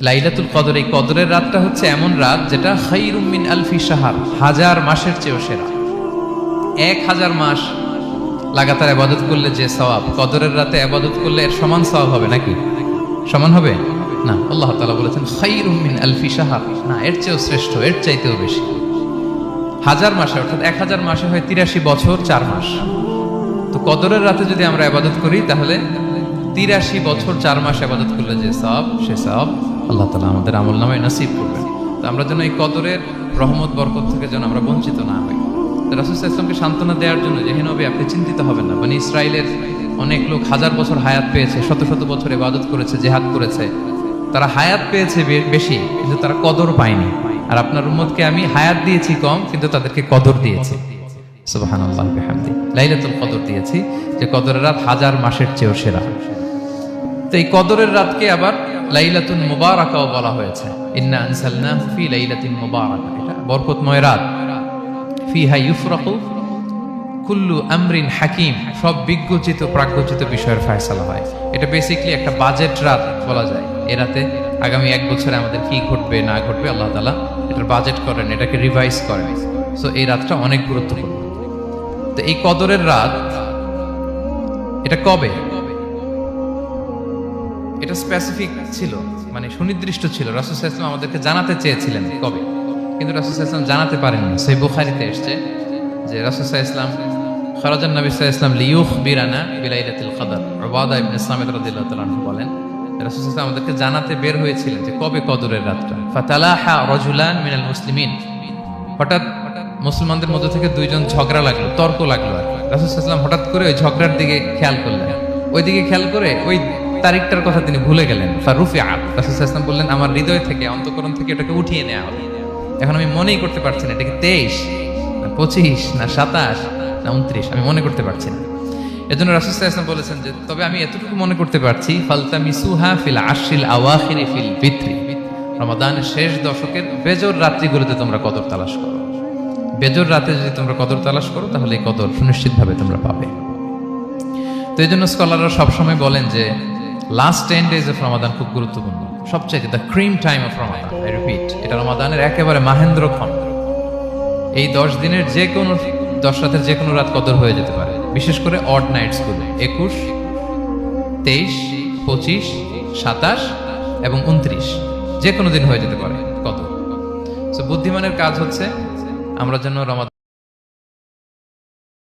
লাইলাতুল কদর, এই কদরের রাতটা হচ্ছে এমন রাত যেটা খায়রুম মিন আলফি শাহর, 1000 মাসের চেয়েও সেরা। 1000 মাস লাগাতার ইবাদত করলে যে সওয়াব, কদরের রাতে ইবাদত করলে এর সমান সওয়াব হবে নাকি? সমান হবে না। আল্লাহ তাআলা বলেছেন খায়রুম মিন আলফি শাহর, না, এর চেয়েও শ্রেষ্ঠ, এর চাইতেও বেশি। 1000 মাসে, অর্থাৎ 1000 মাসে হয় 83 বছর 4 মাস। তো কদরের রাতে যদি আমরা ইবাদত করি তাহলে 83 বছর 4 মাস ইবাদত করলে যে সওয়াব, সে সওয়াব আল্লাহ তাআলা আমাদের আমলনামায় নসিব করবেন। তো আমরা যেন এই কদরের রহমত বরকত থেকে যেন আমরা বঞ্চিত না হই। রাসূল সাল্লাল্লাহু আলাইহি ওয়াসাল্লামকে সান্ত্বনা দেওয়ার জন্য যে, হে নবী, আপনি চিন্তিত হবেন না, বনি ইসরাইলের অনেক লোক 1000 বছর হায়াত পেয়েছে, শত শত বছর ইবাদত করেছে, জিহাদ করেছে, তারা হায়াত পেয়েছে বেশি কিন্তু তারা কদর পায়নি। আর আপনার উম্মতকে আমি হায়াত দিয়েছি কম কিন্তু তাদেরকে কদর দিয়েছি। সুবহানাল্লাহ বিহামদি, লাইলাতুল কদর দিয়েছি, যে কদরের রাত 1000 মাসের চেয়েও সেরা। তো এই কদরের রাতকে আবার লাইলাতুল মুবারাকাও বলা হয়েছে। ইন্না আনসালনাহু ফি লাইলাতিন মুবারাকা, এটা বরকতময় রাত। ফিহা ইউফরাকু কুল্লু আমরিন হাকিম, সব বিজ্ঞচিত প্রাজ্ঞচিত বিষয়ের ফয়সালা হয়। এটা বেসিক্যালি একটা বাজেট রাত বলা যায়। এ রাতে আগামী 1 বছরে আমাদের কি ঘটবে না ঘটবে আল্লাহ তাআলা এটার বাজেট করেন, এটাকে রিভাইজ করেন। সো এই রাতটা অনেক গুরুত্বপূর্ণ। তো এই কদরের রাত, এটা কবে? এটা স্পেসিফিক ছিল, মানে সুনির্দিষ্ট ছিল। রাসূল সাল্লাল্লাহু আলাইহি ওয়াসাল্লাম আমাদেরকে জানাতে চেয়েছিলেন কবে, কিন্তু রাসূল সাল্লাল্লাহু আলাইহি ওয়াসাল্লাম জানাতে পারেননি। সহিহ বুখারীতে এসেছে যে রাসূল সাল্লাল্লাহু আলাইহি ওয়াসাল্লাম খারাজান নবী সাল্লাল্লাহু আলাইহি ওয়াসাল্লাম লিয়ুখবিরানা বিলাইলাতিল কদর। উবাদা ইবনে সামিত রাদিয়াল্লাহু তাআলা আনহু বলেন, রাসূল সাল্লাল্লাহু আলাইহি ওয়াসাল্লাম আমাদেরকে জানাতে বের হয়েছিলেন যে কবে কদরের রাতটা। ফাতালাহা রাজুলান মিনাল মুসলিমিন, হঠাৎ মুসলমানদের মধ্যে থেকে 2 জন ঝগড়া লাগলো, তর্ক লাগলো। আর রাসূল সাল্লাল্লাহু আলাইহি ওয়াসাল্লাম হঠাৎ করে ওই ঝগড়ার দিকে খেয়াল করলেন, ওই দিকে খেয়াল করে ওই তারিখটার কথা তিনি ভুলে গেলেন। ফারুফিআ, রাসূল সাল্লাল্লাহু আলাইহি ওয়াসাল্লাম বললেন, আমার হৃদয় থেকে, অন্তঃকরণ থেকে এটাকে উঠিয়ে নেওয়া হবে। এখন আমি মনেই করতে পারছি না এটা কি 23 না 25 না 27 না 29, আমি মনে করতে পারছি না। এজন্য রাসূল সাল্লাল্লাহু আলাইহি ওয়াসাল্লাম বলেছেন যে তবে আমি এতটুকু মনে করতে পারছি, ফালতামিসুহা ফিল আশরিল আওয়াখিরি ফিল ফিত্রি, রমাদানের শেষ দশকের বেজর রাত্রিগুলোতে তোমরা কদর তালাশ করো। বেজর রাতে যদি তোমরা কদর তালাশ করো তাহলে এই কদর সুনিশ্চিতভাবে তোমরা পাবে। তো এই জন্য স্কলাররা সবসময় বলেন যে লাস্ট 10 days অফ রমাদান খুব গুরুত্বপূর্ণ, সবচেয়ে the cream time of Ramadan. I repeat, এটা রমাদানের একেবারে মাহেন্দ্রক্ষণ। এই 10 দিনের যে কোনো 10 রাতের যে কোনো রাত কদর হয়ে যেতে পারে, বিশেষ করে অড নাইটস গুলো 21, 23, 25, 27 এবং 29, যে কোনো দিন হয়ে যেতে পারে কদর। সো বুদ্ধিমানের কাজ হচ্ছে আমরা যেন রমাদান